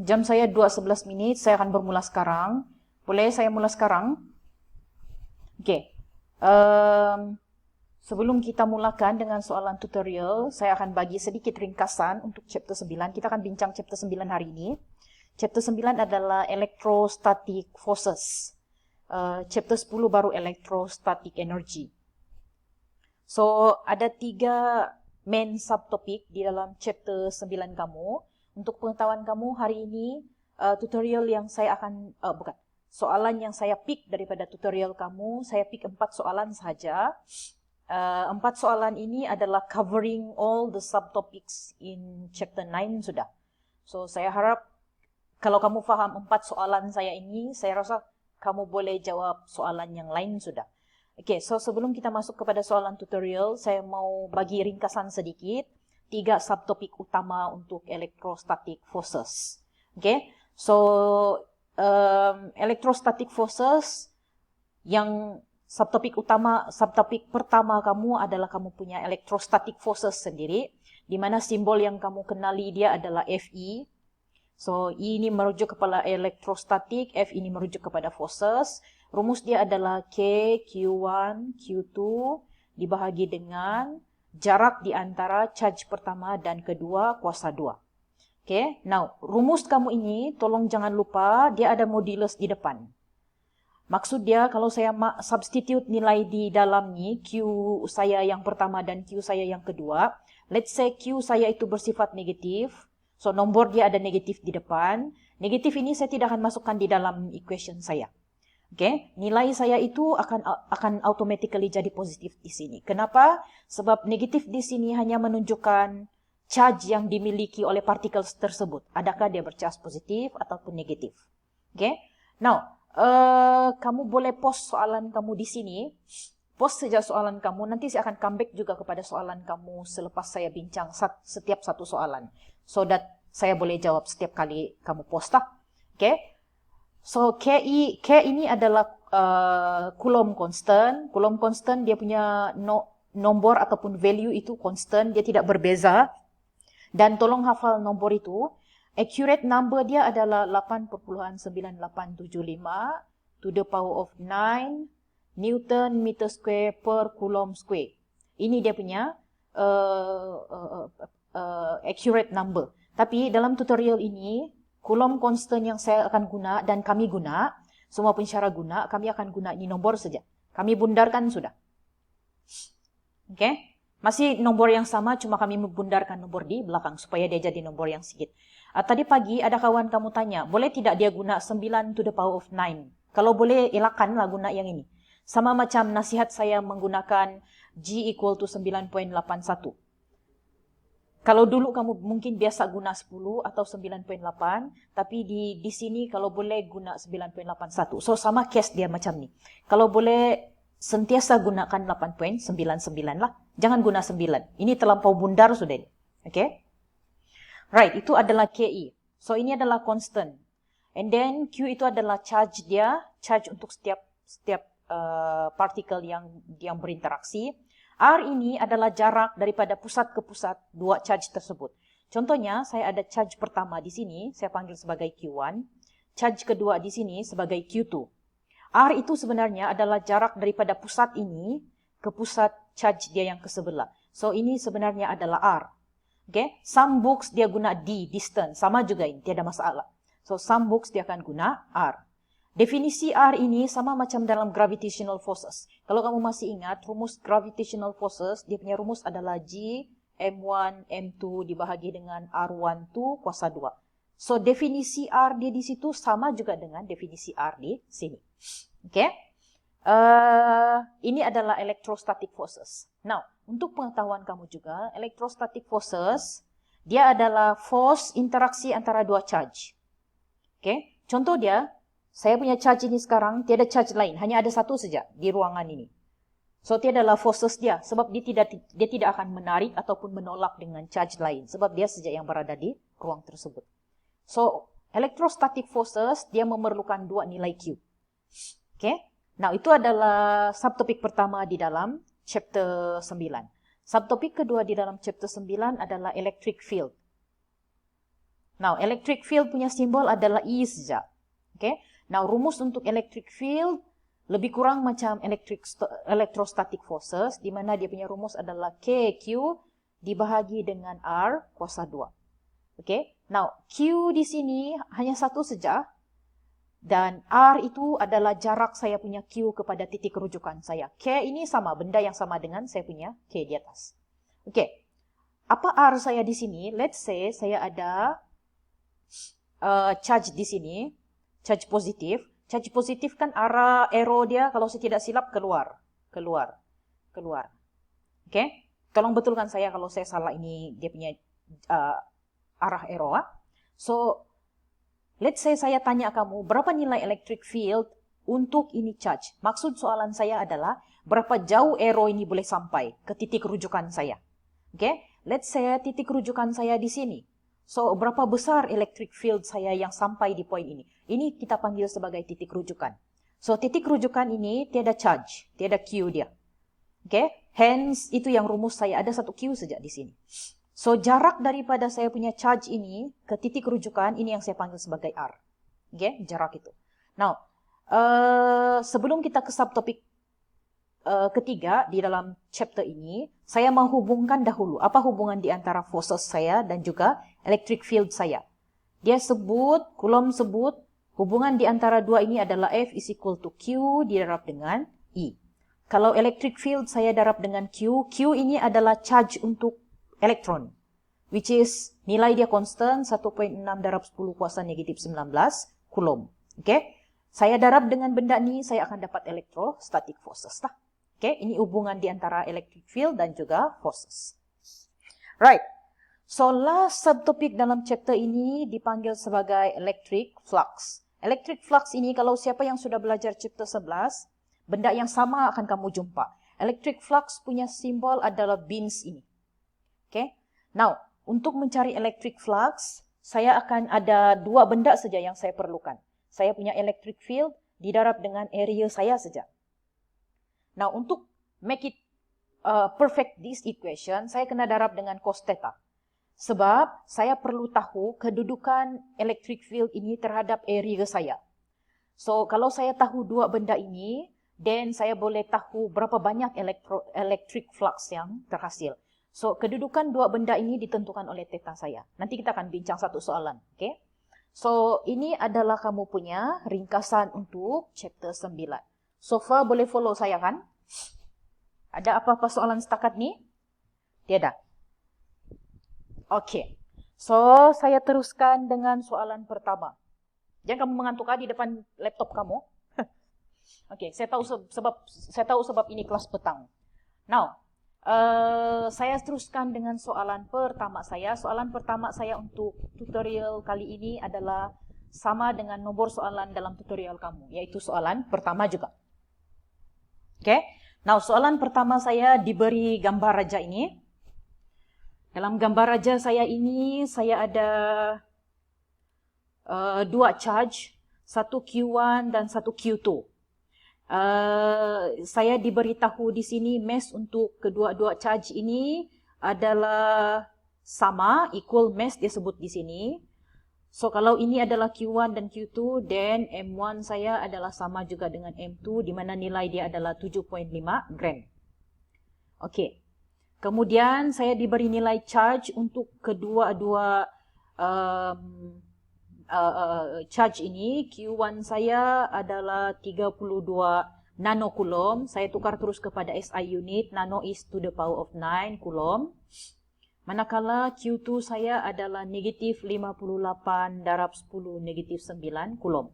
Jam saya 2.11 menit, saya akan bermula sekarang. Boleh saya mula sekarang? Okey. Sebelum kita mulakan dengan soalan tutorial, saya akan bagi sedikit ringkasan untuk chapter 9. Kita akan bincang chapter 9 hari ini. Chapter 9 adalah electrostatic forces. Chapter 10 baru electrostatic energy. So, ada 3 main subtopik di dalam chapter 9 kamu. Untuk pengetahuan kamu, hari ini tutorial yang saya akan, soalan yang saya pick daripada tutorial kamu, saya pick 4 soalan sahaja. 4 soalan ini adalah covering all the subtopics in chapter 9 sudah. So, saya harap kalau kamu faham 4 soalan saya ini, saya rasa kamu boleh jawab soalan yang lain sudah. Okay, so sebelum kita masuk kepada soalan tutorial, saya mau bagi ringkasan sedikit. 3 subtopik utama untuk electrostatic forces. Okay, so electrostatic forces yang subtopik pertama kamu adalah kamu punya electrostatic forces sendiri, di mana simbol yang kamu kenali dia adalah Fe. So, E ini merujuk kepada electrostatic, F ini merujuk kepada forces. Rumus dia adalah K, Q1, Q2 dibahagi dengan jarak di antara charge pertama dan kedua kuasa 2. Okay, now rumus kamu ini tolong jangan lupa dia ada modulus di depan. Maksud dia kalau saya substitute nilai di dalam ni, Q saya yang pertama dan Q saya yang kedua, let's say Q saya itu bersifat negatif, so nombor dia ada negatif di depan. Negatif ini saya tidak akan masukkan di dalam equation saya. Okay, nilai saya itu akan automatically jadi positif di sini. Kenapa? Sebab negatif di sini hanya menunjukkan charge yang dimiliki oleh partikel tersebut. Adakah dia bercharge positif ataupun negatif? Okay, now kamu boleh post soalan kamu di sini. Post saja soalan kamu. Nanti saya akan come back juga kepada soalan kamu selepas saya bincang setiap satu soalan, so that saya boleh jawab setiap kali kamu post lah. Okay. So, K ini adalah Coulomb constant. Coulomb constant dia punya nombor ataupun value itu constant, dia tidak berbeza. Dan tolong hafal nombor itu. Accurate number dia adalah 8.9875 to the power of 9 Newton meter square per Coulomb square. Ini dia punya accurate number. Tapi dalam tutorial ini, Coulomb constant yang saya akan guna dan kami guna, semua pensyarah guna, kami akan guna ini nombor saja. Kami bundarkan sudah. Okay? Masih nombor yang sama, cuma kami membundarkan nombor di belakang supaya dia jadi nombor yang sedikit. Tadi pagi ada kawan kamu tanya, boleh tidak dia guna 9 to the power of 9? Kalau boleh, elakkanlah guna yang ini. Sama macam nasihat saya menggunakan G equal to 9.81. Kalau dulu kamu mungkin biasa guna 10 atau 9.8, tapi di sini kalau boleh guna 9.81. So, sama case dia macam ni. Kalau boleh sentiasa gunakan 8.99 lah. Jangan guna 9. Ini terlampau bundar sudah ini. Okay? Right, itu adalah KE. So, ini adalah constant. And then, Q itu adalah charge dia. Charge untuk setiap partikel yang berinteraksi. R ini adalah jarak daripada pusat ke pusat dua charge tersebut. Contohnya, saya ada charge pertama di sini, saya panggil sebagai Q1. Charge kedua di sini sebagai Q2. R itu sebenarnya adalah jarak daripada pusat ini ke pusat charge dia yang ke sebelah. So, ini sebenarnya adalah R. Okay? Some books dia guna D, distance. Sama juga ini, tiada masalah. So, some books dia akan guna R. Definisi R ini sama macam dalam gravitational forces. Kalau kamu masih ingat, rumus gravitational forces, dia punya rumus adalah G, M1, M2 dibahagi dengan R12 kuasa 2. So, definisi R dia di situ sama juga dengan definisi R di sini. Okay? Ini adalah electrostatic forces. Now, untuk pengetahuan kamu juga, electrostatic forces, dia adalah force interaksi antara dua charge. Okay? Contoh dia, saya punya charge ini sekarang, tiada charge lain. Hanya ada satu saja di ruangan ini. So, tiadalah forces dia. Sebab dia tidak akan menarik ataupun menolak dengan charge lain. Sebab dia saja yang berada di ruang tersebut. So, electrostatic forces, dia memerlukan dua nilai Q. Okay? Nah, itu adalah subtopik pertama di dalam chapter 9. Subtopik kedua di dalam chapter 9 adalah electric field. Now, electric field punya simbol adalah E saja. Okay? Now, rumus untuk electric field lebih kurang macam electrostatic forces, di mana dia punya rumus adalah KQ dibahagi dengan R kuasa 2. Okay? Now, Q di sini hanya satu saja, dan R itu adalah jarak saya punya Q kepada titik rujukan saya. K ini sama, benda yang sama dengan saya punya K di atas. Okay. Apa R saya di sini? Let's say saya ada charge di sini, charge positif. Charge positif kan arah arrow dia kalau saya tidak silap keluar. Okay? Tolong betulkan saya kalau saya salah ini dia punya arah arrow. So, let's say saya tanya kamu, berapa nilai electric field untuk ini charge? Maksud soalan saya adalah, berapa jauh arrow ini boleh sampai ke titik rujukan saya? Okay? Let's say titik rujukan saya di sini. So, berapa besar electric field saya yang sampai di poin ini? Ini kita panggil sebagai titik rujukan. So, titik rujukan ini tiada charge, tiada Q dia. Okay? Hence, itu yang rumus saya, ada satu Q saja di sini. So, jarak daripada saya punya charge ini ke titik rujukan, ini yang saya panggil sebagai R. Okay? Jarak itu. Now, sebelum kita ke subtopik ketiga di dalam chapter ini, saya mau hubungkan dahulu apa hubungan di antara forces saya dan juga electric field saya. Dia sebut, Coulomb sebut, hubungan di antara dua ini adalah F is equal to Q didarab dengan E. Kalau electric field saya darab dengan Q, Q ini adalah charge untuk elektron, which is nilai dia constant 1.6 darab 10 kuasa negatif 19 Coulomb. Okay? Saya darab dengan benda ni, saya akan dapat electrostatic forces lah. Okay, ini hubungan di antara electric field dan juga forces. Right. So, last subtopik dalam chapter ini dipanggil sebagai electric flux. Electric flux ini, kalau siapa yang sudah belajar chapter 11, benda yang sama akan kamu jumpa. Electric flux punya simbol adalah bins ini. Okay. Now, untuk mencari electric flux, saya akan ada dua benda saja yang saya perlukan. Saya punya electric field didarab dengan area saya saja. Now, untuk make it perfect this equation, saya kena darab dengan cos theta. Sebab saya perlu tahu kedudukan electric field ini terhadap area saya. So, kalau saya tahu dua benda ini, then saya boleh tahu berapa banyak electric flux yang terhasil. So, kedudukan dua benda ini ditentukan oleh theta saya. Nanti kita akan bincang satu soalan. Okay? So, ini adalah kamu punya ringkasan untuk chapter 9. So far boleh follow saya kan? Ada apa-apa soalan setakat ni? Tiada. Okay. So, saya teruskan dengan soalan pertama. Jangan kamu mengantuk di depan laptop kamu. Okay, saya tahu sebab ini kelas petang. Now, saya teruskan dengan soalan pertama saya. Soalan pertama saya untuk tutorial kali ini adalah sama dengan nomor soalan dalam tutorial kamu, yaitu soalan pertama juga. Okay. Now, soalan pertama saya diberi gambar raja ini. Dalam gambar raja saya ini, saya ada dua charge, satu Q1 dan satu Q2. Saya diberitahu di sini mass untuk kedua-dua charge ini adalah sama, equal mass dia sebut di sini. So, kalau ini adalah Q1 dan Q2, then M1 saya adalah sama juga dengan M2, di mana nilai dia adalah 7.5 gram. Okey. Kemudian, saya diberi nilai charge untuk kedua-dua charge ini. Q1 saya adalah 32 nanocoulomb. Saya tukar terus kepada SI unit. Nano is to the power of 9 coulomb. Manakala Q2 saya adalah negatif 58 darab 10 negatif 9 coulomb.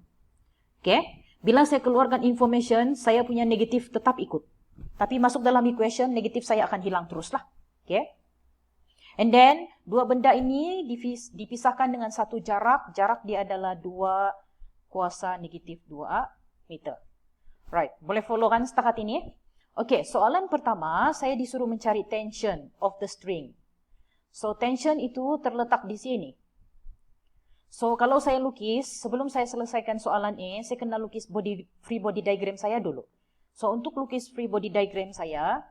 Okay. Bila saya keluarkan information, saya punya negatif tetap ikut. Tapi masuk dalam equation, negatif saya akan hilang teruslah. Okay. And then, dua benda ini dipisahkan dengan satu jarak. Jarak dia adalah 2 kuasa negatif 2 meter. Right. Boleh follow kan setakat ini? Okay. Soalan pertama, saya disuruh mencari tension of the string. So, tension itu terletak di sini. So, kalau saya lukis, sebelum saya selesaikan soalan ini, saya kena lukis free body diagram saya dulu. So, untuk lukis free body diagram saya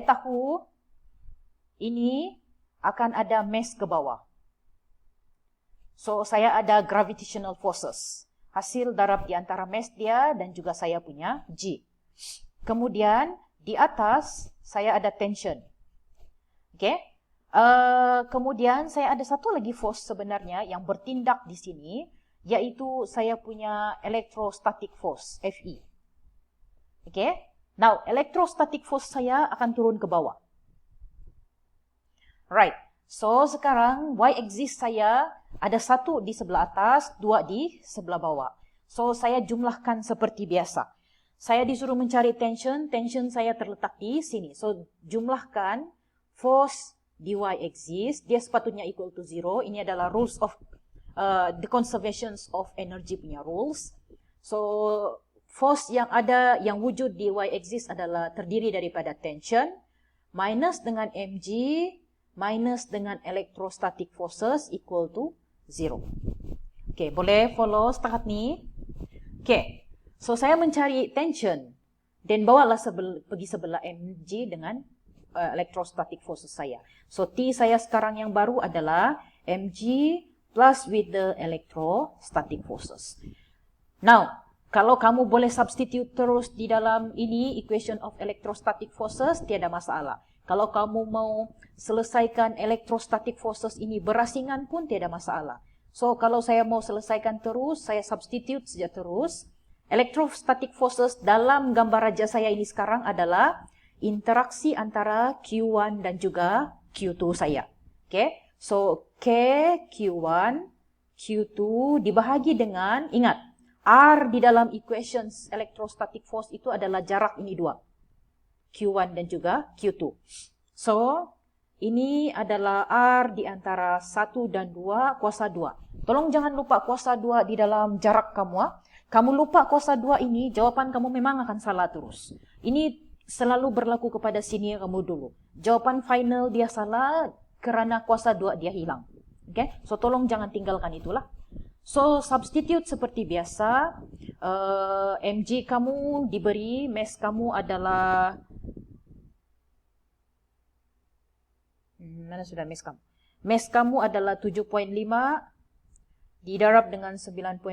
tahu ini akan ada mass ke bawah. So, saya ada gravitational forces. Hasil darab di antara mass dia dan juga saya punya G. Kemudian, di atas saya ada tension. Okay? Kemudian, saya ada satu lagi force sebenarnya yang bertindak di sini, yaitu saya punya electrostatic force, Fe. Okay? Now, electrostatic force saya akan turun ke bawah. Right. So, sekarang y-axis saya ada satu di sebelah atas, dua di sebelah bawah. So, saya jumlahkan seperti biasa. Saya disuruh mencari tension saya terletak di sini. So, jumlahkan force di y-axis, dia sepatutnya equal to 0. Ini adalah rules of the conservations of energy punya rules. So, force yang ada, yang wujud di y-axis adalah terdiri daripada tension, minus dengan mg, minus dengan electrostatic forces equal to 0. Okay, boleh follow setakat ni? Okay, so saya mencari tension, dan bawalah pergi sebelah mg dengan electrostatic forces saya. So T saya sekarang yang baru adalah mg plus with the electrostatic forces. Now, kalau kamu boleh substitute terus di dalam ini, equation of electrostatic forces, tiada masalah. Kalau kamu mau selesaikan electrostatic forces ini berasingan pun tiada masalah. So, kalau saya mau selesaikan terus, saya substitute saja terus. Electrostatic forces dalam gambar raja saya ini sekarang adalah interaksi antara Q1 dan juga Q2 saya. Okay? So, K, Q1, Q2 dibahagi dengan, ingat, R di dalam equations electrostatic force itu adalah jarak ini dua. Q1 dan juga Q2. So, ini adalah R di antara 1 dan 2, kuasa 2. Tolong jangan lupa kuasa 2 di dalam jarak kamu. Kamu lupa kuasa 2 ini, jawapan kamu memang akan salah terus. Ini selalu berlaku kepada senior kamu dulu. Jawapan final dia salah kerana kuasa 2 dia hilang. Okay? So, tolong jangan tinggalkan itulah. So, substitute seperti biasa. mg kamu diberi, mass kamu adalah... Mana sudah mass kamu? Mass kamu adalah 7.5 didarab dengan 9.81.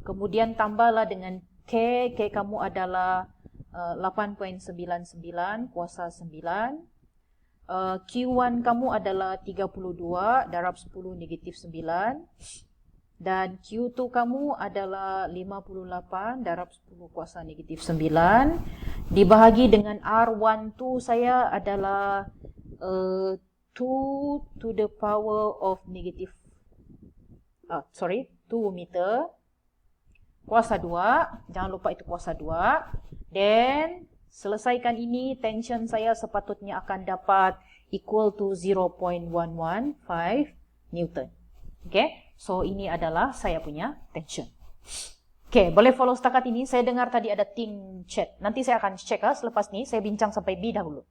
Kemudian tambahlah dengan K kamu adalah 8.99 kuasa 9. Q1 kamu adalah 32 darab 10 negatif 9. Dan Q2 kamu adalah 58 darab 10 kuasa negatif 9. Dibahagi dengan R12 saya adalah 2 to the power of negative 2 meter. Kuasa 2, jangan lupa itu kuasa 2. Dan selesaikan ini, tension saya sepatutnya akan dapat equal to 0.115 Newton. Okay, so ini adalah saya punya tension. Okay, boleh follow setakat ini. Saya dengar tadi ada ting chat. Nanti saya akan cek selepas ini. Saya bincang sampai B dahulu.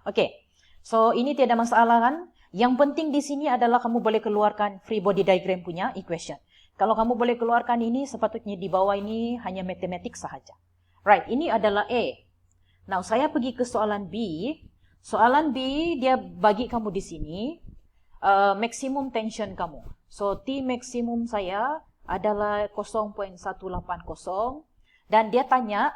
Okay, so ini tiada masalah kan? Yang penting di sini adalah kamu boleh keluarkan free body diagram punya equation. Kalau kamu boleh keluarkan ini, sepatutnya di bawah ini hanya matematik sahaja. Right, ini adalah A. Now, saya pergi ke soalan B. Soalan B, dia bagi kamu di sini, maksimum tension kamu. So, T maksimum saya adalah 0.180. Dan dia tanya,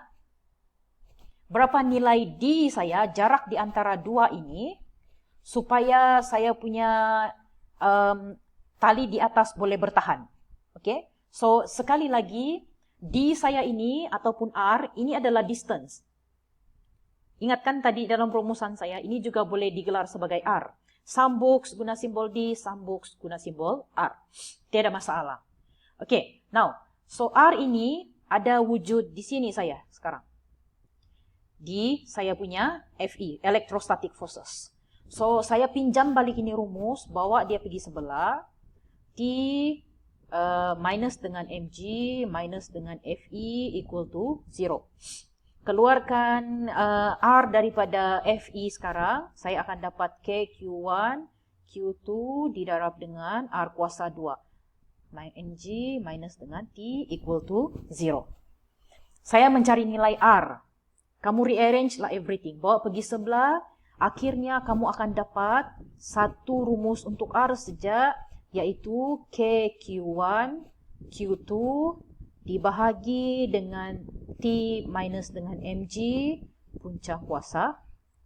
berapa nilai D saya, jarak di antara dua ini, supaya saya punya tali di atas boleh bertahan. Okay? So, sekali lagi, D saya ini ataupun R, ini adalah distance. Ingatkan tadi dalam rumusan saya, ini juga boleh digelar sebagai R. Some books guna simbol D, some books guna simbol R. Tiada masalah. Okay, now, so R ini ada wujud di sini saya sekarang. D saya punya Fe, electrostatic forces. So, saya pinjam balik ini rumus, bawa dia pergi sebelah. T minus dengan mg minus dengan Fe equal to 0. Keluarkan R daripada Fe sekarang, saya akan dapat K Q1, Q2 didarab dengan R kuasa 2. Mg minus dengan T equal to 0. Saya mencari nilai R. Kamu rearrange lah everything. Bawa pergi sebelah, Akhirnya kamu akan dapat satu rumus untuk R saja, yaitu KQ1, Q2 dibahagi dengan T minus dengan mg punca kuasa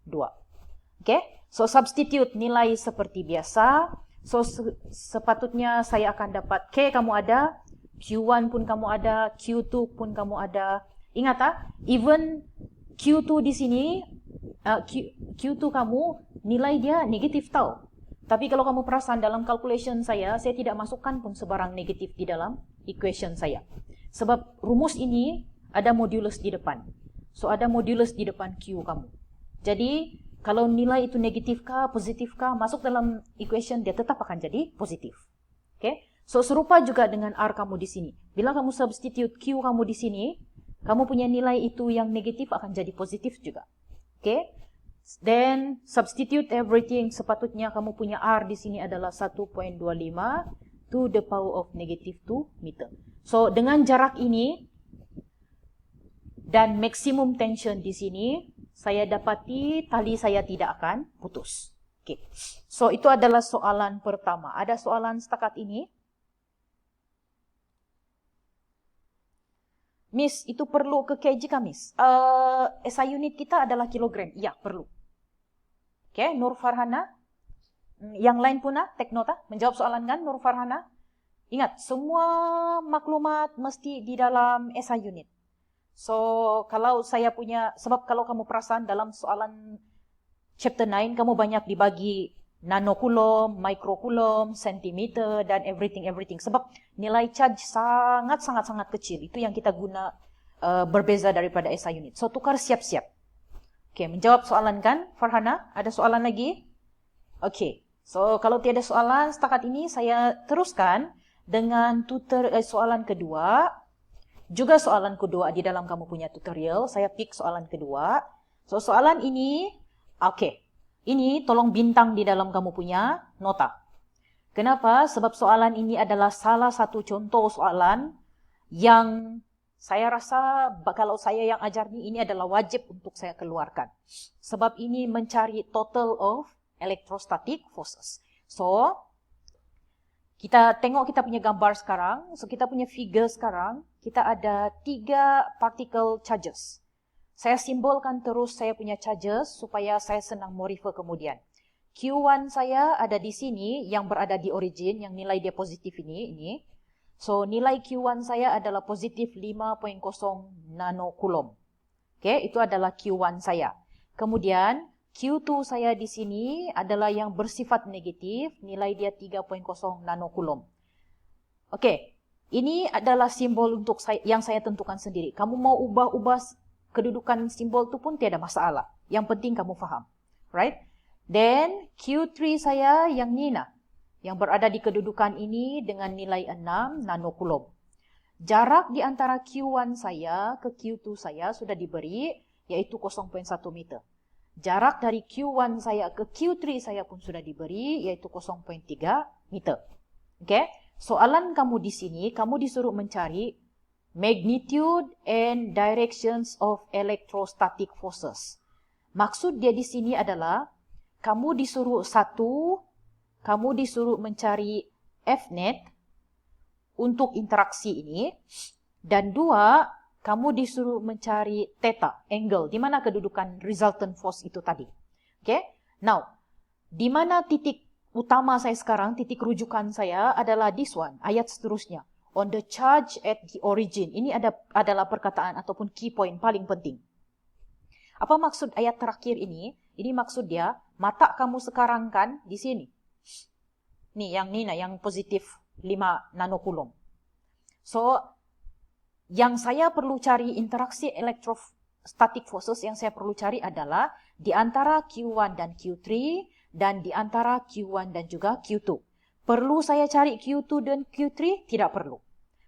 2. Okay? So, substitute nilai seperti biasa. So, sepatutnya saya akan dapat K kamu ada, Q1 pun kamu ada, Q2 pun kamu ada. Ingat even Q2 di sini, Q2 kamu nilai dia negatif tau. Tapi kalau kamu perasan dalam calculation saya tidak masukkan pun sebarang negatif di dalam equation saya. Sebab rumus ini ada modulus di depan. So, ada modulus di depan Q kamu. Jadi, kalau nilai itu negatif kah, positif kah, masuk dalam equation, dia tetap akan jadi positif. Okay? So, serupa juga dengan R kamu di sini. Bila kamu substitute Q kamu di sini, kamu punya nilai itu yang negatif akan jadi positif juga. Okay? Then, substitute everything. Sepatutnya kamu punya R di sini adalah 1.25 to the power of negative 2 meter. So, dengan jarak ini dan maksimum tension di sini, saya dapati tali saya tidak akan putus. Okay. So, itu adalah soalan pertama. Ada soalan setakat ini? Miss, itu perlu ke kg kah, Miss? SI unit kita adalah kilogram. Ya, perlu. Okay, Nur Farhana. Yang lain pun take nota. Menjawab soalan kan, Nur Farhana? Ingat, semua maklumat mesti di dalam SI unit. So, kalau saya punya, sebab kalau kamu perasan dalam soalan chapter 9, kamu banyak dibagi nanokulom, microkulom, sentimeter, dan everything. Sebab nilai charge sangat kecil. Itu yang kita guna berbeza daripada SI unit. So, tukar siap-siap. Oke, menjawab soalan kan, Farhana? Ada soalan lagi? Oke, so kalau tiada soalan setakat ini, saya teruskan dengan soalan kedua. Juga soalan kedua di dalam kamu punya tutorial. Saya pick soalan kedua. So, soalan ini, ini tolong bintang di dalam kamu punya nota. Kenapa? Sebab soalan ini adalah salah satu contoh soalan yang saya rasa kalau saya yang ajar ini adalah wajib untuk saya keluarkan. Sebab ini mencari total of electrostatic forces. So, kita tengok kita punya gambar sekarang. So, kita punya figure sekarang. Kita ada 3 particle charges. Saya simbolkan terus saya punya charges supaya saya senang mau refer kemudian. Q1 saya ada di sini yang berada di origin, yang nilai dia positif ini. So, nilai Q1 saya adalah positif 5.0 nanokulom. Okay, itu adalah Q1 saya. Kemudian, Q2 saya di sini adalah yang bersifat negatif, nilai dia 3.0 nanokulom. Oke, ini adalah simbol untuk yang saya tentukan sendiri. Kamu mau ubah-ubah kedudukan simbol itu pun tiada masalah. Yang penting kamu faham. Right? Then, Q3 saya yang Nina, yang berada di kedudukan ini dengan nilai 6 nanokulom. Jarak di antara Q1 saya ke Q2 saya sudah diberi, yaitu 0.1 meter. Jarak dari Q1 saya ke Q3 saya pun sudah diberi, yaitu 0.3 meter. Oke, soalan kamu di sini, kamu disuruh mencari magnitude and directions of electrostatic forces. Maksud dia di sini adalah, kamu disuruh mencari Fnet untuk interaksi ini, dan 2, kamu disuruh mencari theta, angle, di mana kedudukan resultant force itu tadi. Okay? Now, di mana titik utama saya sekarang, titik rujukan saya adalah this one, ayat seterusnya. On the charge at the origin. Ini adalah perkataan ataupun key point paling penting. Apa maksud ayat terakhir ini? Ini maksud dia, mata kamu sekarang kan di sini. Nih, yang Nina, yang positif 5 nanokulom. So, yang saya perlu cari interaksi electrostatic forces yang saya perlu cari adalah di antara Q1 dan Q3 dan di antara Q1 dan juga Q2. Perlu saya cari Q2 dan Q3? Tidak perlu.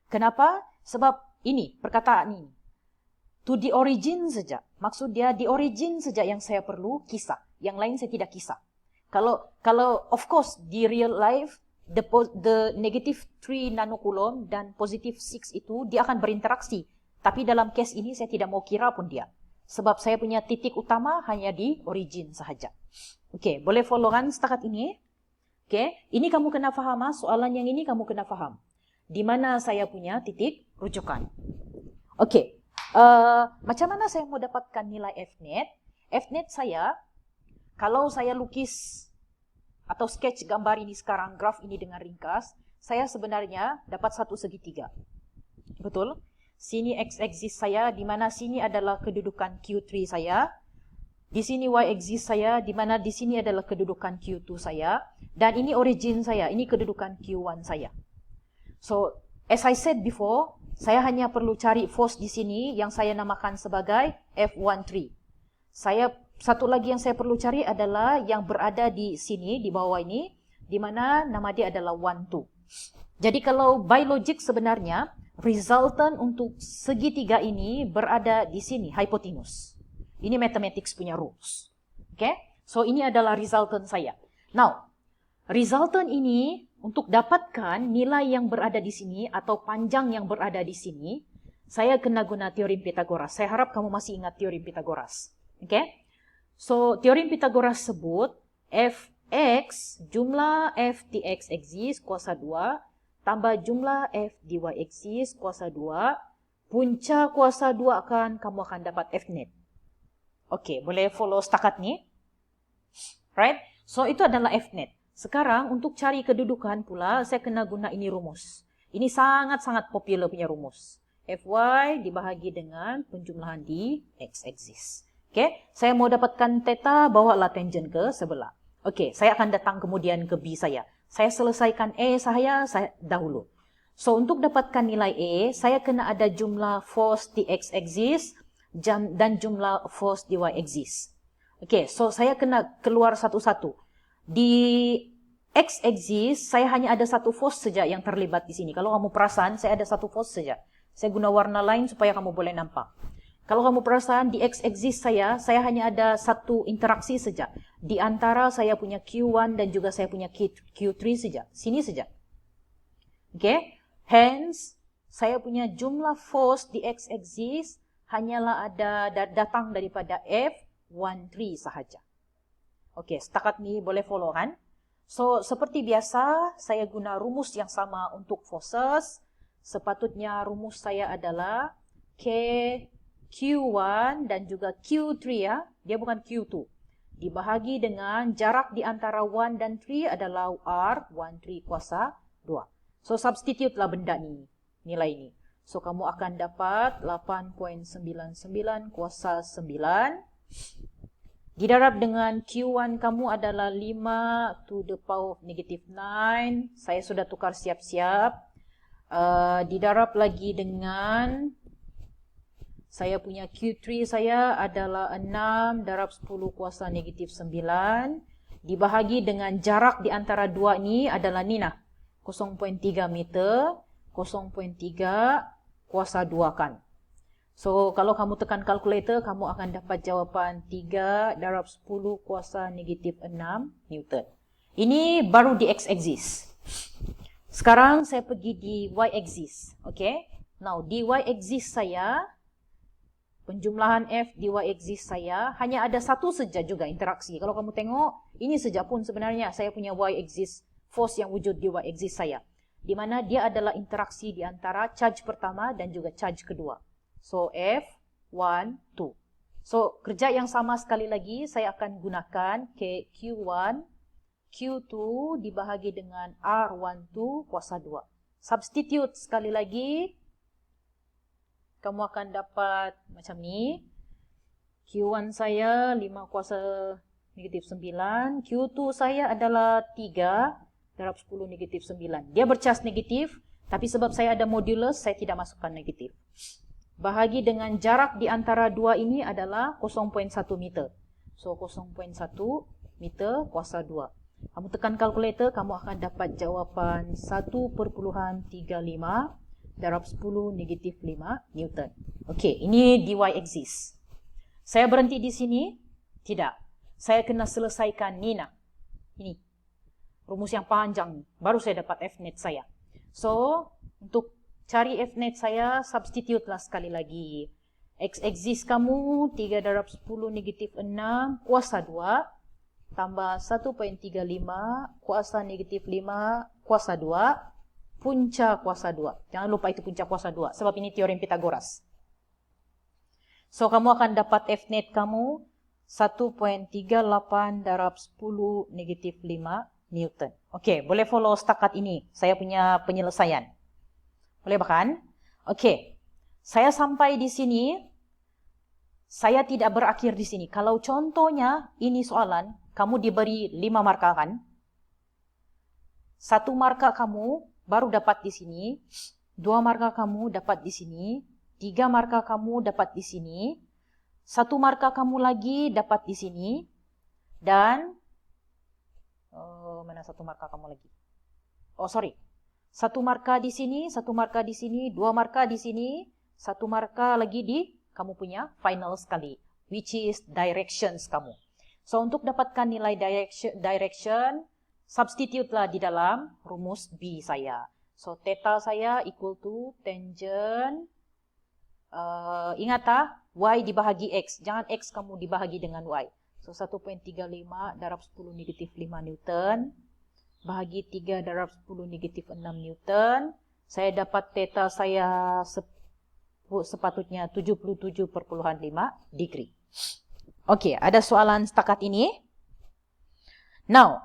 Kenapa? Sebab ini, perkataan ini. To the origin saja. Maksud dia di origin saja yang saya perlu kisah. Yang lain saya tidak kisah. Kalau of course di real life, the negative 3 nanokulom dan positive 6 itu dia akan berinteraksi. Tapi dalam case ini saya tidak mau kira pun dia. Sebab saya punya titik utama hanya di origin sahaja. Oke, boleh follow kan setakat ini? Oke, ini kamu kena faham, soalan yang ini kamu kena faham. Di mana saya punya titik rujukan. Oke, macam mana saya mau dapatkan nilai Fnet? Fnet saya, kalau saya lukis atau sketch gambar ini sekarang, graf ini dengan ringkas, saya sebenarnya dapat satu segitiga. Betul? Sini x-axis saya, di mana sini adalah kedudukan Q3 saya. Di sini y-axis saya, di mana di sini adalah kedudukan Q2 saya. Dan ini origin saya, ini kedudukan Q1 saya. So, as I said before, saya hanya perlu cari force di sini yang saya namakan sebagai F13. Satu lagi yang saya perlu cari adalah yang berada di sini, di bawah ini, di mana nama dia adalah 12. Jadi kalau by logic sebenarnya, resultant untuk segitiga ini berada di sini, hypotenuse. Ini mathematics punya rules. Okay? So, ini adalah resultant saya. Now, resultant ini untuk dapatkan nilai yang berada di sini atau panjang yang berada di sini, saya kena guna teorem Pythagoras. Saya harap kamu masih ingat teorem Pythagoras. Okay? So, teorem Pythagoras sebut Fx jumlah f dx axis kuasa 2 tambah jumlah f dy axis kuasa 2, punca kuasa 2 kamu akan dapat Fnet. Oke, boleh follow setakat ni? Right? So, itu adalah Fnet. Sekarang, untuk cari kedudukan pula, saya kena guna ini rumus. Ini sangat-sangat popular punya rumus. Fy dibahagi dengan penjumlahan di x-axis. Oke, saya mau dapatkan theta, bawalah tangent ke sebelah. Oke, saya akan datang kemudian ke B saya. Saya selesaikan A saya dahulu. So, untuk dapatkan nilai A, saya kena ada jumlah force di x-axis dan jumlah force di y-axis. Oke, so saya kena keluar satu-satu. Di x-axis, saya hanya ada satu force saja yang terlibat di sini. Kalau kamu perasan, saya ada satu force saja. Saya guna warna lain supaya kamu boleh nampak. Kalau kamu perasan, di x-axis saya hanya ada satu interaksi saja. Di antara saya punya Q1 dan juga saya punya Q3 saja. Sini saja. Oke, hence, saya punya jumlah force di x-axis hanyalah ada datang daripada F13 sahaja. Oke, setakat ni boleh follow kan? So, seperti biasa, saya guna rumus yang sama untuk forces. Sepatutnya rumus saya adalah Q1 dan juga Q3 ya. Dia bukan Q2. Dibahagi dengan jarak di antara 1 dan 3 adalah R13 kuasa 2. So, substitute lah benda ni, nilai ni. So, kamu akan dapat 8.99 kuasa 9. Didarab dengan Q1 kamu adalah 5 to the power of negative 9. Saya sudah tukar siap-siap. Didarab lagi dengan, saya punya Q3 saya adalah 6 darab 10 kuasa negatif 9. Dibahagi dengan jarak di antara dua ni adalah ni nah. 0.3 meter. 0.3 kuasa 2 kan. So, kalau kamu tekan kalkulator, kamu akan dapat jawapan 3 darab 10 kuasa negatif 6 Newton. Ini baru di x-axis. Sekarang saya pergi di y-axis. Okay? Now, di y-axis saya, penjumlahan F di y-axis saya, hanya ada satu saja juga interaksi. Kalau kamu tengok, ini saja pun sebenarnya saya punya y-axis, force yang wujud di y-axis saya. Di mana dia adalah interaksi di antara charge pertama dan juga charge kedua. So, F1, 2. So, kerja yang sama sekali lagi, saya akan gunakan Q1, Q2 dibahagi dengan R12 kuasa 2. Substitute sekali lagi, kamu akan dapat macam ni. Q1 saya 5 kuasa negatif 9. Q2 saya adalah 3 darab 10 negatif 9. Dia bercas negatif, tapi sebab saya ada modulus, saya tidak masukkan negatif. Bahagi dengan jarak di antara dua ini adalah 0.1 meter. So, 0.1 meter kuasa 2. Kamu tekan kalkulator, kamu akan dapat jawapan 1.35 darab 10 negatif 5 Newton. Okey, ini di y-axis. Saya berhenti di sini? Tidak. Saya kena selesaikan ni nak. Ini. Rumus yang panjang. Baru saya dapat Fnet saya. So, untuk cari Fnet saya, substitute lah sekali lagi. X-axis kamu 3 darab 10 negatif 6 kuasa 2. tambah 1.35 kuasa negatif 5 kuasa 2 punca kuasa 2. Jangan lupa itu punca kuasa 2 sebab ini teorem Pythagoras. So kamu akan dapat F net kamu 1.38 darab 10 negatif 5 Newton. Oke, boleh follow setakat ini. Saya punya penyelesaian. Boleh bahkan? Oke, saya sampai di sini. Saya tidak berakhir di sini. Kalau contohnya ini soalan, kamu diberi 5 marka kan? 1 marka kamu baru dapat di sini. 2 marka kamu dapat di sini. 3 marka kamu dapat di sini. 1 marka kamu lagi dapat di sini. Dan mana 1 marka kamu lagi? Oh, sorry. 1 marka di sini, 1 marka di sini, 2 marka di sini, 1 marka lagi di kamu punya final sekali, which is directions kamu. So, untuk dapatkan nilai direction, substitute lah di dalam rumus B saya. So, theta saya equal to tangent, ingat Y dibahagi X. Jangan X kamu dibahagi dengan Y. So, 1.35 darab 10 negatif 5 Newton, bahagi 3 darab 10 negatif 6 Newton. Saya dapat theta saya sepatutnya 77,5 degree. Oke, ada soalan setakat ini? Now,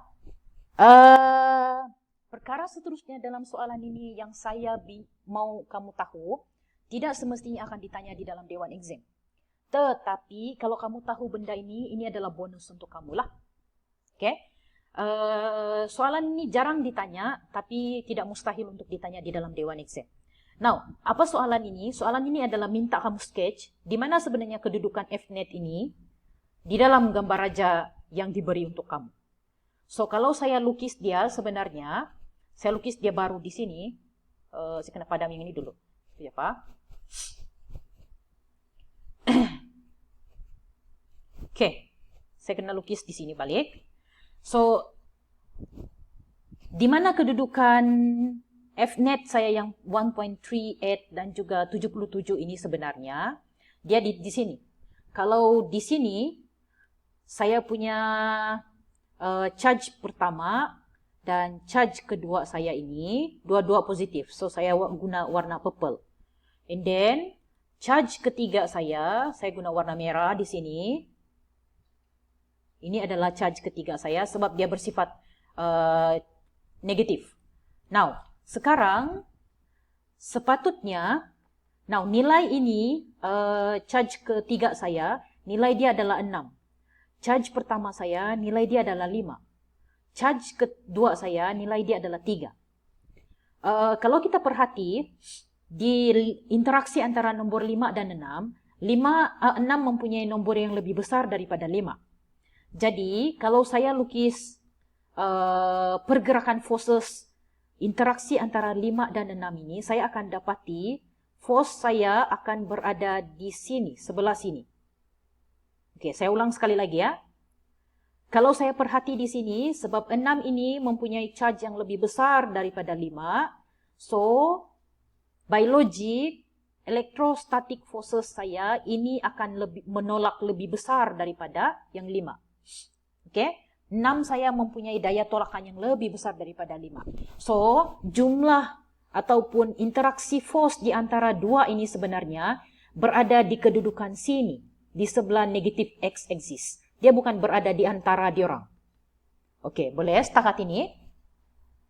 perkara seterusnya dalam soalan ini yang saya mau kamu tahu, tidak semestinya akan ditanya di dalam Dewan Exam. Tetapi, kalau kamu tahu benda ini adalah bonus untuk kamu lah. Oke? Soalan ini jarang ditanya, tapi tidak mustahil untuk ditanya di dalam Dewan Exam. Now, apa soalan ini? Soalan ini adalah minta kamu sketch di mana sebenarnya kedudukan F net ini di dalam gambar raja yang diberi untuk kamu. So, kalau saya lukis dia sebenarnya, saya lukis dia baru di sini. Saya kena padam yang ini dulu. Ya, Pak. Oke, saya kena lukis di sini balik. So, di mana kedudukan F net saya yang 1.38 dan juga 77 ini sebenarnya, dia di sini. Kalau di sini, saya punya charge pertama dan charge kedua saya ini, dua-dua positif. So, saya guna warna purple. And then, charge ketiga saya guna warna merah di sini. Ini adalah charge ketiga saya sebab dia bersifat negatif. Now, sekarang sepatutnya, nilai ini, charge ketiga saya, nilai dia adalah 6. Charge pertama saya, nilai dia adalah 5. Charge kedua saya, nilai dia adalah 3. Kalau kita perhati, di interaksi antara nombor 5 dan 6, 6 mempunyai nombor yang lebih besar daripada 5. Jadi, kalau saya lukis pergerakan forces interaksi antara 5 dan 6 ini, saya akan dapati force saya akan berada di sini, sebelah sini. Oke, saya ulang sekali lagi ya. Kalau saya perhati di sini, sebab 6 ini mempunyai charge yang lebih besar daripada 5, so, by logic, electrostatic forces saya ini akan menolak lebih besar daripada yang 5. Oke, 6 saya mempunyai daya tolakan yang lebih besar daripada 5. So, jumlah ataupun interaksi force di antara dua ini sebenarnya berada di kedudukan sini, di sebelah negatif X axis. Dia bukan berada di antara diorang. Oke, boleh setakat ini?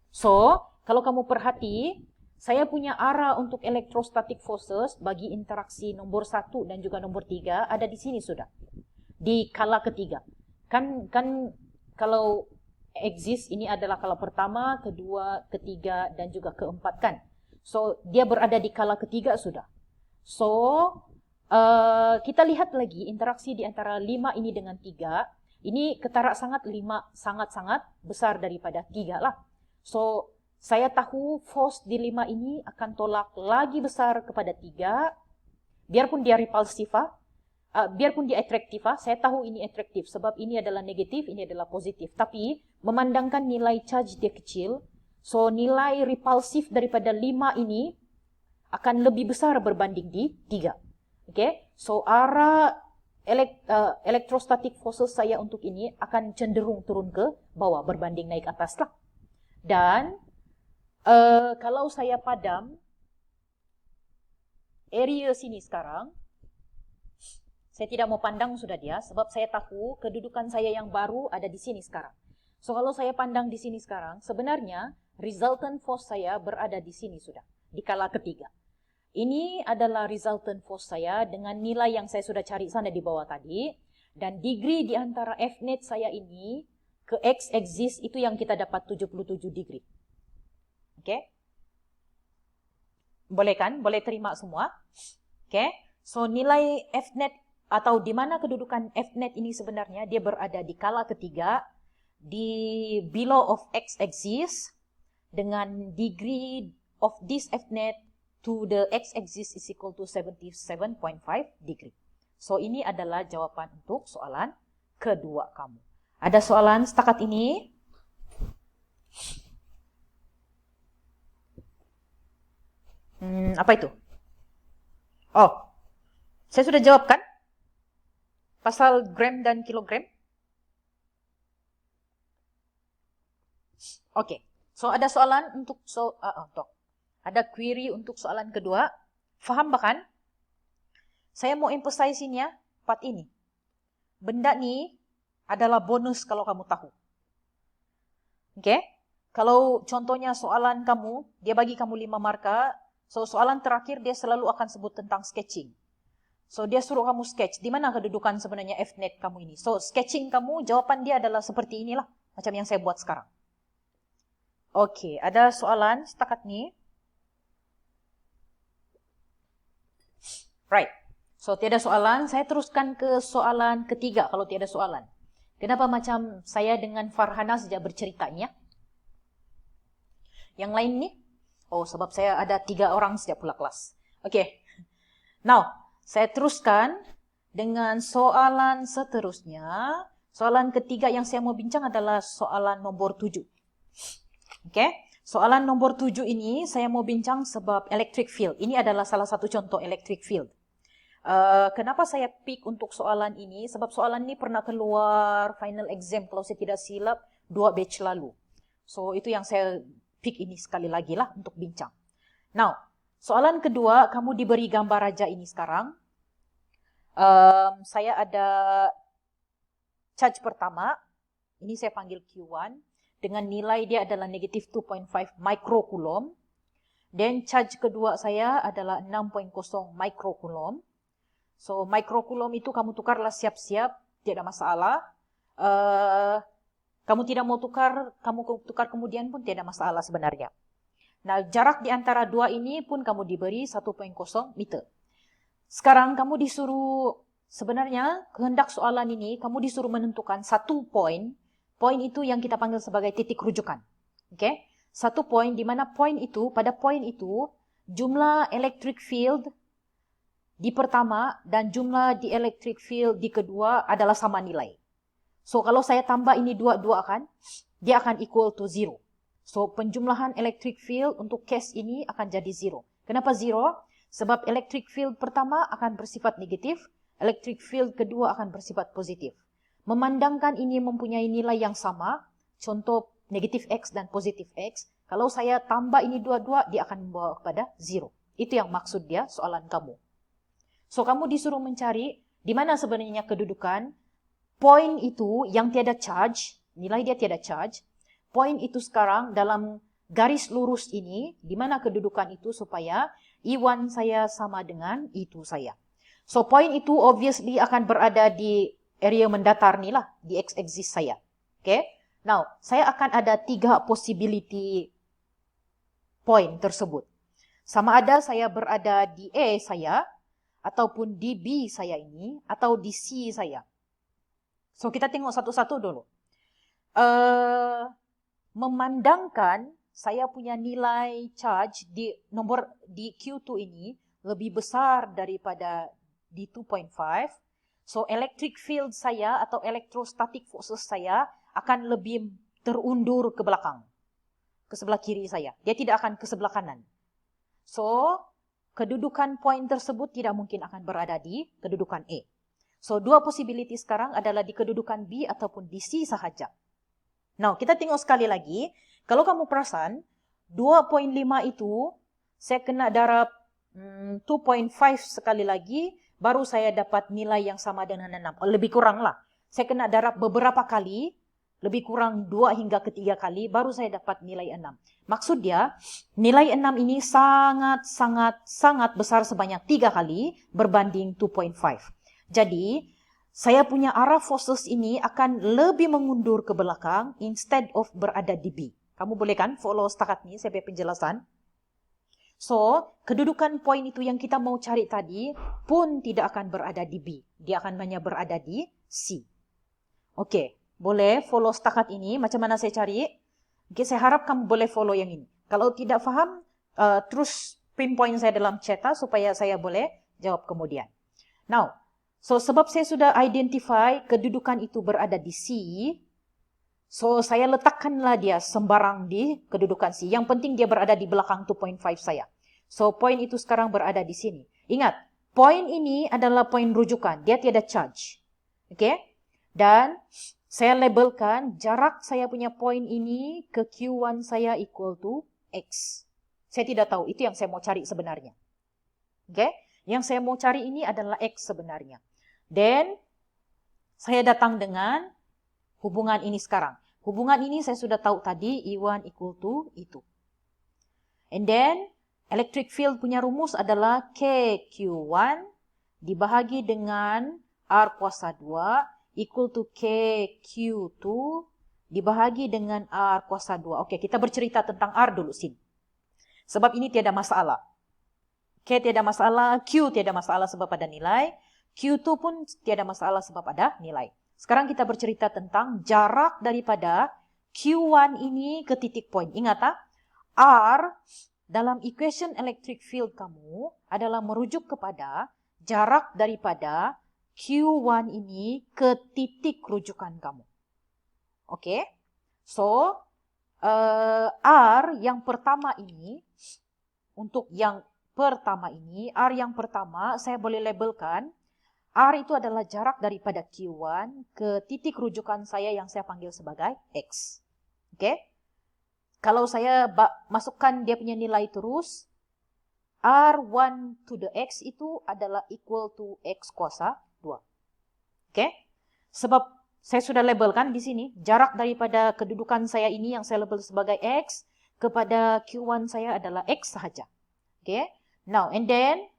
So, kalau kamu perhati, saya punya arah untuk electrostatic forces bagi interaksi nomor 1 dan juga nomor 3 ada di sini sudah. Di kala ketiga. Kan kalau exist ini adalah kala pertama, kedua, ketiga, dan juga keempat kan. So, dia berada di kala ketiga sudah. So, kita lihat lagi interaksi di antara 5 ini dengan 3. Ini ketara sangat 5 sangat-sangat besar daripada 3 lah. So, saya tahu force di 5 ini akan tolak lagi besar kepada 3. Biarpun dia repulsif, biarpun dia atraktif, saya tahu ini atraktif sebab ini adalah negatif, ini adalah positif. Tapi memandangkan nilai charge dia kecil, so nilai repulsif daripada 5 ini akan lebih besar berbanding di 3. Okay? So arah Electrostatic forces saya untuk ini akan cenderung turun ke bawah berbanding naik atas lah. Dan kalau saya padam area sini sekarang, saya tidak mau pandang sudah dia, sebab saya tahu kedudukan saya yang baru ada di sini sekarang. So kalau saya pandang di sini sekarang, sebenarnya resultant force saya berada di sini sudah, di kala ketiga. Ini adalah resultant force saya dengan nilai yang saya sudah cari sana di bawah tadi. Dan degree di antara Fnet saya ini ke X-axis itu yang kita dapat 77 degree. Oke? Boleh kan? Boleh terima semua? Oke? So nilai Fnet atau di mana kedudukan Fnet ini sebenarnya dia berada di kala ketiga di below of X-axis dengan degree of this Fnet to the X-axis is equal to 77.5 degree. So, ini adalah jawapan untuk soalan kedua kamu. Ada soalan setakat ini? Apa itu? Oh, saya sudah jawab kan? Pasal gram dan kilogram? Oke, so ada soalan untuk ada query untuk soalan kedua. Faham bahkan? Saya mau emphasize ya, part ini. Benda ni adalah bonus kalau kamu tahu. Oke? Kalau contohnya soalan kamu, dia bagi kamu 5 marka. So soalan terakhir dia selalu akan sebut tentang sketching. So dia suruh kamu sketch. Di mana kedudukan sebenarnya Fnet kamu ini? So sketching kamu, jawaban dia adalah seperti inilah. Macam yang saya buat sekarang. Oke, ada soalan setakat ni. Right. So, tiada soalan. Saya teruskan ke soalan ketiga kalau tiada soalan. Kenapa macam saya dengan Farhana saja berceritanya? Yang lain ni? Oh, sebab saya ada 3 orang setiap pula kelas. Okay. Now, saya teruskan dengan soalan seterusnya. Soalan ketiga yang saya mau bincang adalah soalan nombor 7. Okay. Soalan nombor 7 ini saya mau bincang sebab electric field. Ini adalah salah satu contoh electric field. Kenapa saya pick untuk soalan ini? Sebab soalan ini pernah keluar final exam kalau saya tidak silap 2 batch lalu. So itu yang saya pick ini sekali lagi lah untuk bincang. Now, soalan kedua, kamu diberi gambar raja ini sekarang. Saya ada charge pertama, ini saya panggil Q1, dengan nilai dia adalah negative 2.5 microcoulomb. Dan charge kedua saya adalah 6.0 microcoulomb. So, microcoulomb itu kamu tukarlah siap-siap, tidak masalah. Kamu tidak mau tukar, kamu tukar kemudian pun tidak masalah sebenarnya. Nah, jarak di antara dua ini pun kamu diberi 1.0 meter. Sekarang kamu disuruh, sebenarnya kehendak soalan ini, kamu disuruh menentukan satu poin. Poin itu yang kita panggil sebagai titik rujukan. Okay? Satu poin, di mana poin itu, pada poin itu, jumlah electric field di pertama dan jumlah di electric field di kedua adalah sama nilai. So, kalau saya tambah ini dua-dua kan, dia akan equal to 0. So, penjumlahan electric field untuk case ini akan jadi 0. Kenapa 0? Sebab electric field pertama akan bersifat negatif, electric field kedua akan bersifat positif. Memandangkan ini mempunyai nilai yang sama, contoh negatif X dan positif X, kalau saya tambah ini dua-dua, dia akan membawa kepada 0. Itu yang maksud dia soalan kamu. So, kamu disuruh mencari di mana sebenarnya kedudukan poin itu yang tiada charge, nilai dia tiada charge, poin itu sekarang dalam garis lurus ini, di mana kedudukan itu supaya I1 saya sama dengan I2 saya. So, poin itu obviously akan berada di area mendatar ni lah, di X-axis saya. Okay? Now, saya akan ada 3 possibility point tersebut. Sama ada saya berada di A saya, ataupun di B saya ini, atau di C saya. So, kita tengok satu-satu dulu. Memandangkan saya punya nilai charge di Q2 ini lebih besar daripada di 2.5. So, electric field saya atau electrostatic forces saya akan lebih terundur ke belakang. Ke sebelah kiri saya. Dia tidak akan ke sebelah kanan. So, kedudukan poin tersebut tidak mungkin akan berada di kedudukan A. So, dua possibility sekarang adalah di kedudukan B ataupun di C sahaja. Now, kita tengok sekali lagi. Kalau kamu perasan, 2.5 itu saya kena darab 2.5 sekali lagi, baru saya dapat nilai yang sama dengan 6. Lebih kurang lah. Saya kena darab beberapa kali, lebih kurang 2 hingga ke 3 kali, baru saya dapat nilai 6. Maksud dia, nilai 6 ini sangat besar sebanyak 3 kali berbanding 2.5. Jadi, saya punya arah forces ini akan lebih mengundur ke belakang instead of berada di B. Kamu boleh kan follow setakat ni saya punya penjelasan? So, kedudukan poin itu yang kita mau cari tadi pun tidak akan berada di B. Dia akan hanya berada di C. Okey, boleh follow setakat ini macam mana saya cari? Okey, saya harap kamu boleh follow yang ini. Kalau tidak faham, terus pinpoint saya dalam chat supaya saya boleh jawab kemudian. Now, so sebab saya sudah identify kedudukan itu berada di C, so saya letakkanlah dia sembarang di kedudukan C. Yang penting dia berada di belakang 2.5 saya. So poin itu sekarang berada di sini. Ingat, poin ini adalah poin rujukan. Dia tiada charge. Okay? Dan saya labelkan jarak saya punya poin ini ke Q1 saya equal to X. Saya tidak tahu. Itu yang saya mau cari sebenarnya. Okay? Yang saya mau cari ini adalah X sebenarnya. Dan saya datang dengan hubungan ini sekarang. Hubungan ini saya sudah tahu tadi, E1 equal to E2. And then, electric field punya rumus adalah KQ1 dibahagi dengan R kuasa 2 equal to KQ2 dibahagi dengan R kuasa 2. Okey, kita bercerita tentang R dulu sini. Sebab ini tiada masalah. K tiada masalah, Q tiada masalah sebab ada nilai. Q2 pun tiada masalah sebab ada nilai. Sekarang kita bercerita tentang jarak daripada Q1 ini ke titik poin. Ingat R dalam equation electric field kamu adalah merujuk kepada jarak daripada Q1 ini ke titik rujukan kamu. Okey? So, R yang pertama ini, untuk yang pertama ini, R yang pertama saya boleh labelkan R itu adalah jarak daripada Q1 ke titik rujukan saya yang saya panggil sebagai X. Okey? Kalau saya masukkan dia punya nilai terus, R1 to the X itu adalah equal to X kuasa 2. Okey? Sebab saya sudah labelkan di sini, jarak daripada kedudukan saya ini yang saya label sebagai X kepada Q1 saya adalah X sahaja. Okey? Now, and then,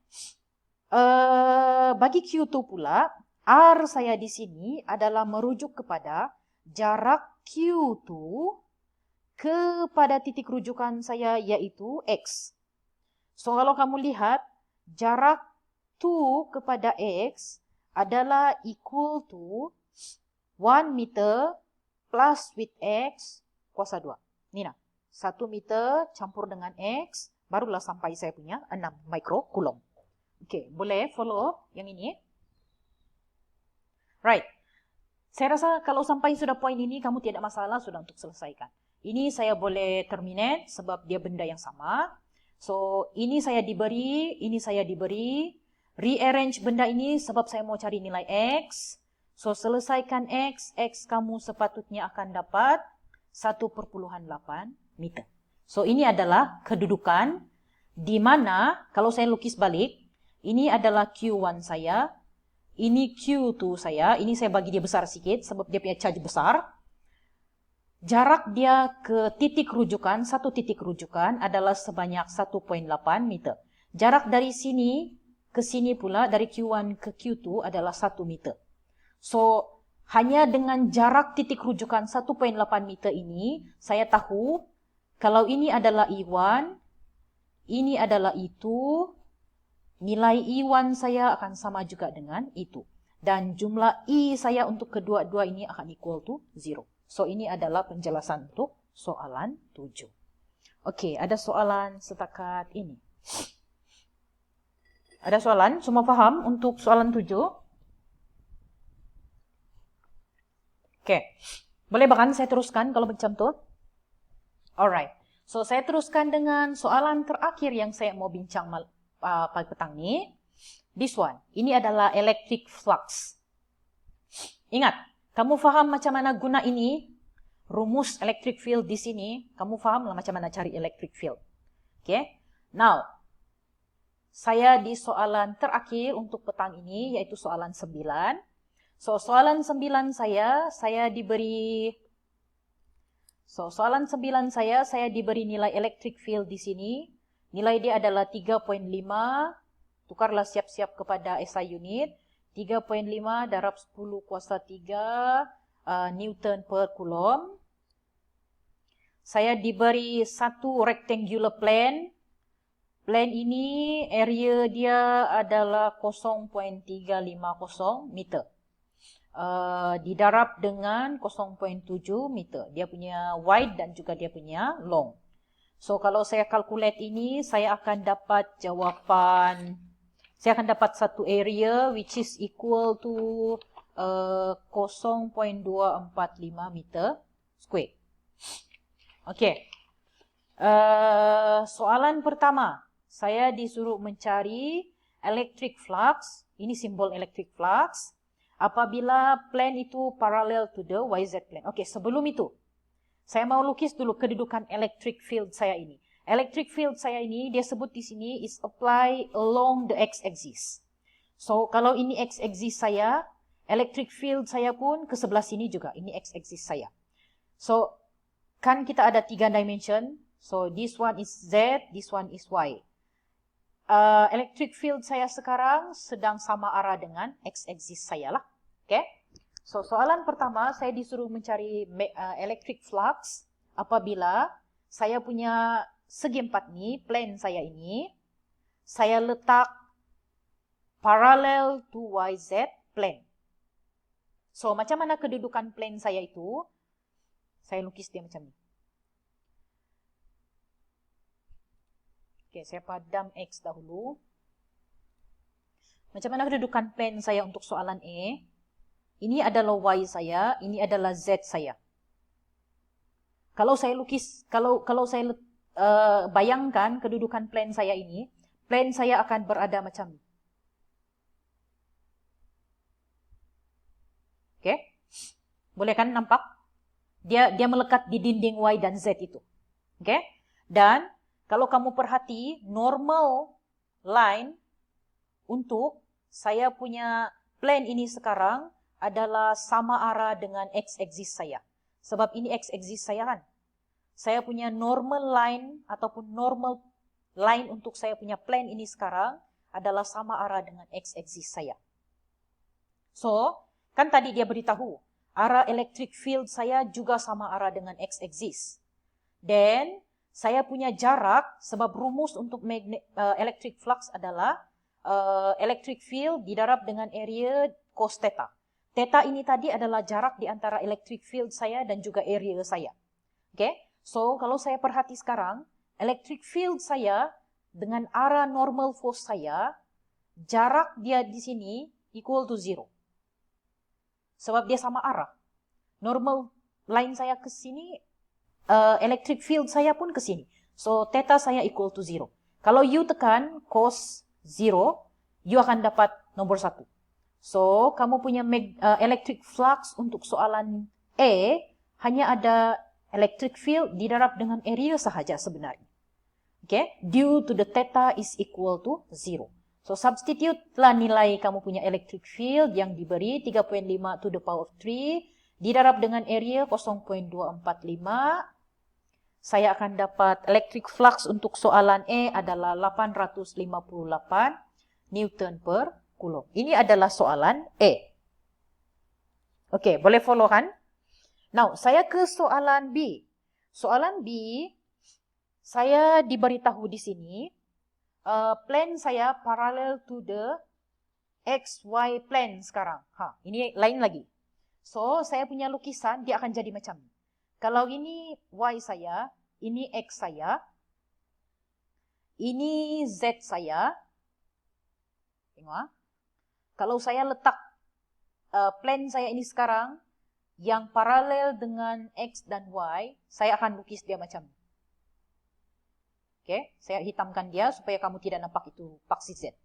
bagi Q2 pula, R saya di sini adalah merujuk kepada jarak Q2 kepada titik rujukan saya yaitu X. So, kalau kamu lihat, jarak 2 kepada X adalah equal to 1 meter plus with X kuasa 2. Ini nah, 1 meter campur dengan X, barulah sampai saya punya 6 mikrokulom. Okey, boleh follow yang ini? Right. Saya rasa kalau sampai sudah poin ini, kamu tidak masalah sudah untuk selesaikan. Ini saya boleh terminate sebab dia benda yang sama. So, ini saya diberi, ini saya diberi. Rearrange benda ini sebab saya mau cari nilai X. So, selesaikan X, X kamu sepatutnya akan dapat 1,8 meter. So, ini adalah kedudukan di mana, kalau saya lukis balik, ini adalah Q1 saya, ini Q2 saya, ini saya bagi dia besar sikit sebab dia punya charge besar. Jarak dia ke titik rujukan, satu titik rujukan adalah sebanyak 1,8 meter. Jarak dari sini ke sini pula, dari Q1 ke Q2 adalah 1 meter. So, hanya dengan jarak titik rujukan 1,8 meter ini, saya tahu kalau ini adalah E1, ini adalah E2, nilai E1 saya akan sama juga dengan E2. Dan jumlah E saya untuk kedua-dua ini akan equal to 0. So, ini adalah penjelasan untuk soalan 7. Okey, ada soalan setakat ini. Ada soalan? Semua faham untuk soalan 7? Okey. Boleh bahkan saya teruskan kalau macam tu? Alright. So, saya teruskan dengan soalan terakhir yang saya mau bincang pagi petang ni. This one. Ini adalah electric flux. Ingat, kamu faham macam mana guna ini? Rumus electric field di sini, kamu faham lah macam mana cari electric field. Okay? Now, saya di soalan terakhir untuk petang ini, yaitu soalan 9. So, soalan 9 saya diberi nilai electric field di sini. Nilai dia adalah 3.5. Tukarlah siap-siap kepada SI unit. 3.5 darab 10 kuasa 3 Newton per Coulomb. Saya diberi satu rectangular plane. Plane ini area dia adalah 0.350 meter. Didarab dengan 0.7 meter. Dia punya wide dan juga dia punya long. So, kalau saya calculate ini, saya akan dapat jawapan. Saya akan dapat satu area which is equal to 0.245 meter square. Okey. Soalan pertama, saya disuruh mencari electric flux. Ini simbol electric flux. Apabila plane itu parallel to the YZ plane. Okey, sebelum itu, saya mau lukis dulu kedudukan electric field saya ini. Electric field saya ini, dia sebut di sini is apply along the x-axis. So, kalau ini x-axis saya, electric field saya pun ke sebelah sini juga. Ini x-axis saya. So, kan kita ada 3 dimension. So, this one is Z, this one is Y. Electric field saya sekarang sedang sama arah dengan x-axis saya lah. Okay? So, soalan pertama, saya disuruh mencari electric flux apabila saya punya segi empat ni, plane saya ini, saya letak parallel to YZ plane. So, macam mana kedudukan plane saya itu? Saya lukis dia macam ni. Okay, saya padam X dahulu. Macam mana kedudukan plane saya untuk soalan A? Ini adalah Y saya, ini adalah Z saya. Kalau saya lukis, kalau saya bayangkan kedudukan plane saya ini, plane saya akan berada macam ni. Okay? Boleh kan nampak? Dia melekat di dinding Y dan Z itu. Okay? Dan kalau kamu perhati, normal line untuk saya punya plane ini sekarang adalah sama arah dengan x-axis saya. Sebab ini x-axis saya kan. Saya punya normal line ataupun normal line untuk saya punya plane ini sekarang adalah sama arah dengan x-axis saya. So, kan tadi dia beritahu, arah electric field saya juga sama arah dengan x-axis. Then, saya punya jarak, sebab rumus untuk electric flux adalah electric field didarab dengan area cos theta. Theta ini tadi adalah jarak di antara electric field saya dan juga area saya. Okay? So, kalau saya perhati sekarang, electric field saya dengan arah normal force saya, jarak dia di sini equal to 0. Sebab dia sama arah. Normal line saya ke sini, electric field saya pun ke sini. So, theta saya equal to 0. Kalau you tekan cos 0, you akan dapat nombor 1. So, kamu punya electric flux untuk soalan A hanya ada electric field didarab dengan area sahaja sebenarnya. Okay? Due to the theta is equal to 0. So, substitute lah nilai kamu punya electric field yang diberi 3.5 to the power of 3 didarab dengan area 0.245. Saya akan dapat electric flux untuk soalan E adalah 858 Newton per Coulomb. Ini adalah soalan E. Okey, boleh follow kan? Now, saya ke soalan B. Soalan B, saya diberitahu di sini, plane saya parallel to the XY plane sekarang. Ini lain lagi. So, saya punya lukisan, dia akan jadi macam ni. Kalau ini Y saya, ini X saya, ini Z saya. Tengok. Kalau saya letak plane saya ini sekarang, yang paralel dengan X dan Y, saya akan lukis dia macam ni. Okay, saya hitamkan dia supaya kamu tidak nampak itu paksi Z.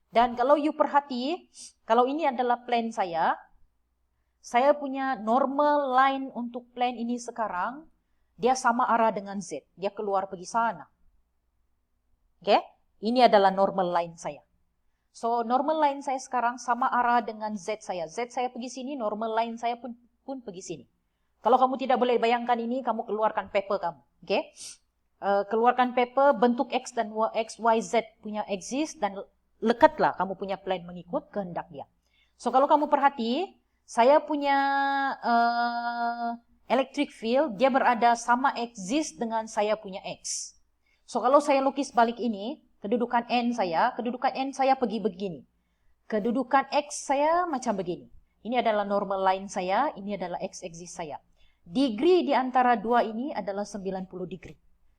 Dan kalau you perhati, kalau ini adalah plane saya, Saya punya normal line untuk plane ini sekarang, dia sama arah dengan Z. Dia keluar pergi sana. Oke? Ini adalah normal line saya. So, normal line saya sekarang sama arah dengan Z saya. Z saya pergi sini, normal line saya pun pergi sini. Kalau kamu tidak boleh bayangkan ini, kamu keluarkan paper kamu. Oke? Keluarkan paper, bentuk X dan X, Y, Z punya exist, dan lekatlah kamu punya plane mengikut kehendak dia. So, kalau kamu perhati, saya punya electric field, dia berada sama exist dengan saya punya X. So, kalau saya lukis balik ini, kedudukan N saya pergi begini. Kedudukan X saya macam begini. Ini adalah normal line saya, ini adalah X-axis saya. Degree di antara dua ini adalah 90 degree.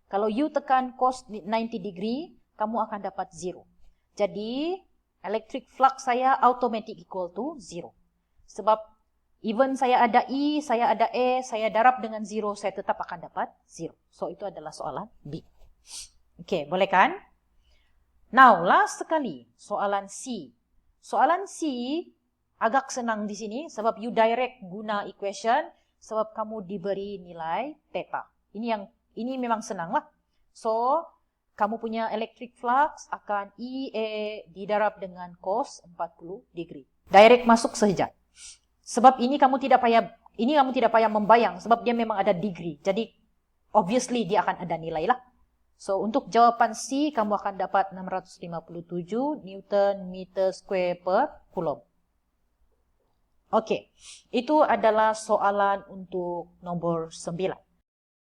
Kalau you tekan cos 90 degree, kamu akan dapat 0. Jadi, electric flux saya automatic equal to 0. Sebab even saya ada I, saya ada E, saya darab dengan 0, saya tetap akan dapat 0. So, itu adalah soalan B. Oke, boleh kan? Now, last sekali, soalan C. Soalan C agak senang di sini, sebab you direct guna equation, sebab kamu diberi nilai theta. Ini memang senang lah. So, kamu punya electric flux akan IE didarab dengan cos 40 degree. Direct masuk saja. Sebab ini kamu tidak payah membayang, sebab dia memang ada degree. Jadi, obviously dia akan ada nilai lah. So, untuk jawapan C, kamu akan dapat 657 Newton meter square per Coulomb. Oke, itu adalah soalan untuk nomor 9.